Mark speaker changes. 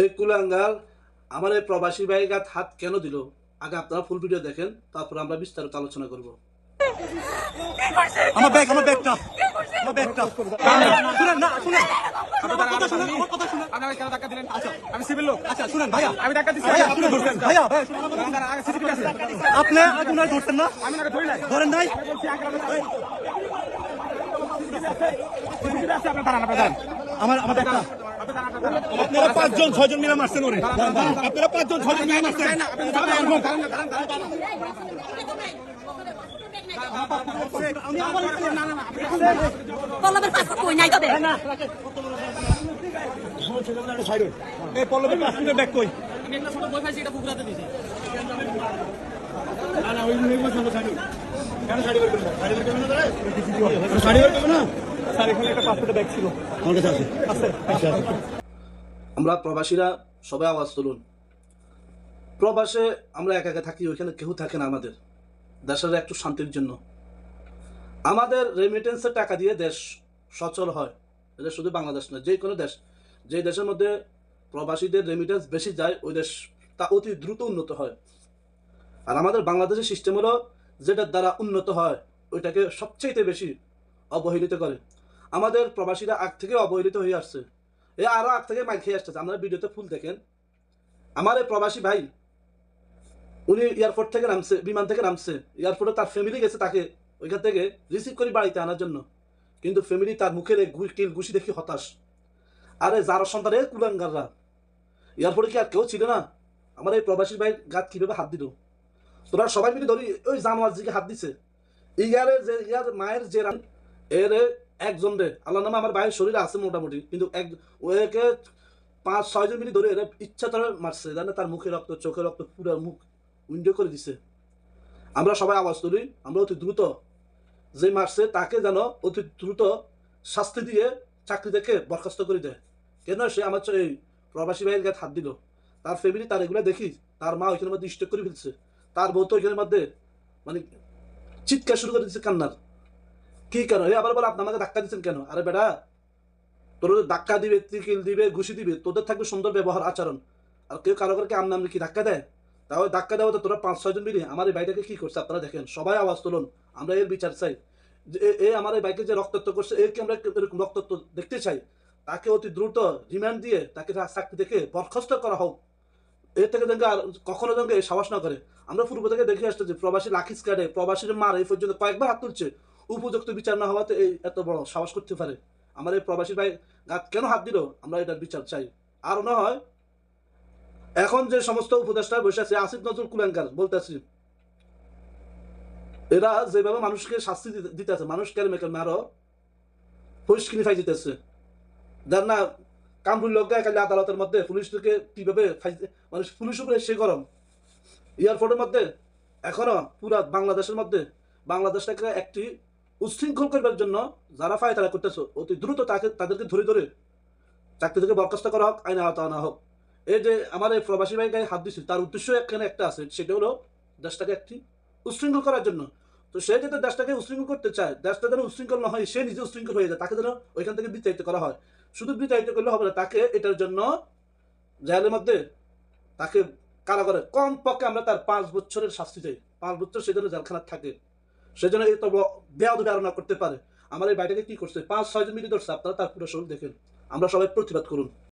Speaker 1: এই কুলাঙ্গার আমার এই প্রবাসী ভাইয়ের হাত কেন দিল? আগে আপনারা ফুল ভিডিও দেখেন, তারপর আমরা বিস্তারিত আলোচনা করব।
Speaker 2: আমার ব্যাগটা শুনেন না, শুনেন আমার কথা শুনেন।
Speaker 3: আপনারা কেন ধাক্কা দিলেন?
Speaker 2: আচ্ছা,
Speaker 3: আমি সিভিল লোক।
Speaker 2: আচ্ছা শুনেন ভাইয়া,
Speaker 3: আমি ধাক্কা দিচ্ছি।
Speaker 2: ভাইয়া শুনেন, ভাইয়া শুনেন আমার কথা।
Speaker 3: আগে সিসিটিভি আছে।
Speaker 2: আপনি আপনার ধরছেন না,
Speaker 3: আমি না ধরি নাই।
Speaker 2: ধরেন নাই।
Speaker 3: আমি বলছি আগে আপনারা দাঁড়ান, আপনারা দাঁড়ান।
Speaker 2: আমার ব্যাগটা আপনারা 5 জন 6 জন মিলে মারছেন ওরে। আপনারা 5 জন 6 জন মিলে মারছেন।
Speaker 4: পল্লবের পাসপোর্ট কই নাই তবে
Speaker 2: এই পল্লবের পাসপোর্টের ব্যাগ কই?
Speaker 3: আমি একটা ছোট বই পাইছি, এটা পুকুরাতে দিয়েছি।
Speaker 2: না ওই নির্মল সামনে সাইড কেন শাড়ি বের করবেন? শাড়ি বের করবেন না? শাড়ি বের করবেন না? স্যার এখানে একটা পাসপোর্টের ব্যাগ ছিল আমার কাছে আছে। আচ্ছা
Speaker 1: আমরা প্রবাসীরা সবাই আওয়াজ তুলুন। প্রবাসে আমরা একা একা থাকি, ওইখানে কেউ থাকে না। আমাদের দেশের একটু শান্তির জন্য আমাদের রেমিটেন্সের টাকা দিয়ে দেশ সচল হয়। এটা শুধু বাংলাদেশ না, যে কোনো দেশ, যে দেশের মধ্যে প্রবাসীদের রেমিটেন্স বেশি যায়, ওই দেশ তা অতি দ্রুত উন্নত হয়। আর আমাদের বাংলাদেশের সিস্টেম হলো যেটার দ্বারা উন্নত হয় ওইটাকে সবচেয়ে বেশি অবহেলিত করে। আমাদের প্রবাসীরা আগ থেকে অবহেলিত হয়ে আসছে, এ আরও আগ থেকে মাইর খেয়ে আসতেছে। আমরা ভিডিওতে ফুল দেখেন। আমার এই প্রবাসী ভাই, উনি এয়ারপোর্ট থেকে নামছে, বিমান থেকে নামছে, এয়ারপোর্টে তার ফ্যামিলি গেছে তাকে ওইখান থেকে রিসিভ করে বাড়িতে আনার জন্য, কিন্তু ফ্যামিলি তার মুখের কিল ঘুষি দেখি হতাশ। আরে যারা সন্তান কুলাঙ্গাররা, এয়ারপোর্টে কি আর কেউ ছিল না? আমার এই প্রবাসী ভাই গাত কিভাবে হাত দিল? তোরা সবাই মিলে ধরি ওই জানোয়ারজিকে হাত দিছে। ইয়ারে যে ইয়ার মায়ের যে এর একজন রে আল্লাহ নামে আমার ভাইয়ের শরীরে আছে মোটামুটি, কিন্তু এক ওকে 5-6 জন মিলে ধরে এর ইচ্ছা ধরে মারছে, জানে তার মুখে রক্ত, চোখে রক্ত, পুরো মুখ উইন্ডো করে দিছে। আমরা সবাই আওয়াজ তুলি, আমরা অতি দ্রুত যে মারছে তাকে যেন অতি দ্রুত শাস্তি দিয়ে চাকরি থেকে বরখাস্ত করে দেয়। কেন সে আমার এই প্রবাসী ভাইয়ের গায়ে হাত দিল? তার ফ্যামিলি তার এগুলো দেখি, তার মা ওইখানের মধ্যে স্ট্রোক করে ফেলছে, তার বউ তো ওইখানের মধ্যে মানে চিৎকার শুরু করে দিচ্ছে কান্নার। কি কেন? আবার বলে আপনি আমাকে ধাক্কা দিচ্ছেন কেন? আরে বেটা, তোর ধাক্কা দিবে, ত্রিকিল দিবে, ঘুষি দিবে, তোদের থাকবে সুন্দর ব্যবহার আচরণ। আর কেউ কারো করে আমনে আমনে কি ধাক্কা দেয়? তাহলে ধাক্কা দেওয়া তো তোরা 5-6 জন মিলে আমার এই ভাইটাকে কি করছে আপনারা দেখেন। সবাই আওয়াজ তুলুন, আমরা এর বিচার চাই। যে এ আমার এই ভাইকে যে রক্তাক্ত করছে, একে আমরা এরকম রক্তাক্ত দেখতে চাই। তাকে অতি দ্রুত রিমান্ড দিয়ে তাকে চাকরি থেকে বরখাস্ত করা হোক। এর থেকে যেন আর কখনো যেন সাহস না করে। আমরা পূর্ব থেকে দেখে আসতে যে প্রবাসী লাখিস কাটে, প্রবাসীর মার এই পর্যন্ত কয়েকবার হাত তুলছে, উপযুক্ত বিচার না হওয়াতে এই এত বড় সাহস করতে পারে। আমার এই প্রবাসী ভাই গাত কেন হাত দিল? আমরা এটার বিচার চাই। আর না হয় এখন যে সমস্ত উপদেষ্টা বসে আছে, আসিফ নজরুল কুলাঙ্গার বলতেছি, এরা যেভাবে মানুষকে শাস্তি দিতেছে, মানুষ কেলমে কেলমে আরো হুইস কিনে ফাই দিতেছে। যার না কামরুল লোক কালি আদালতের মধ্যে পুলিশকে কিভাবে মানে পুলিশ উপরে সে গরম এয়ারপোর্টের মধ্যে এখনো পুরা বাংলাদেশের মধ্যে বাংলাদেশটাকে একটি উচ্ছৃঙ্খল করবার জন্য যারা ফায়তারা করতেছে, অতি দ্রুত তাদেরকে ধরে ধরে চাকরি থেকে বরখাস্ত করা হোক, আইনে আওতা আনা হোক। এই যে আমার এই প্রবাসী ভাই গায়ে হাত দিচ্ছে, তার উদ্দেশ্য এখানে একটা আছে, সেটা হলো দেশটাকে একটি উচ্ছৃঙ্খল করার জন্য। তো সে যাতে দেশটাকে উচ্ছৃঙ্খল করতে চায়, দেশটা যেন উচ্ছৃঙ্খল না হয়, সে নিজে উচ্ছৃঙ্খল হয়ে যায়, তাকে যেন ওইখান থেকে বিতাড়িত করা হয়। শুধু বিতাড়িত করলে হবে না, তাকে এটার জন্য জেলের মধ্যে তাকে কারাগারে কমপক্ষে আমরা তার 5 বছরের শাস্তি চাই। 5 বছর সে যেন জেলখানা থাকে, সেজন্য এই তো বেয়াদবি আর না করতে পারে। আমার এই বাড়িটাকে কি করছে, 5-6 জন মিলে ধরছে, আপনারা তার পুরো শরীর দেখেন। আমরা সবাই প্রতিবাদ করুন।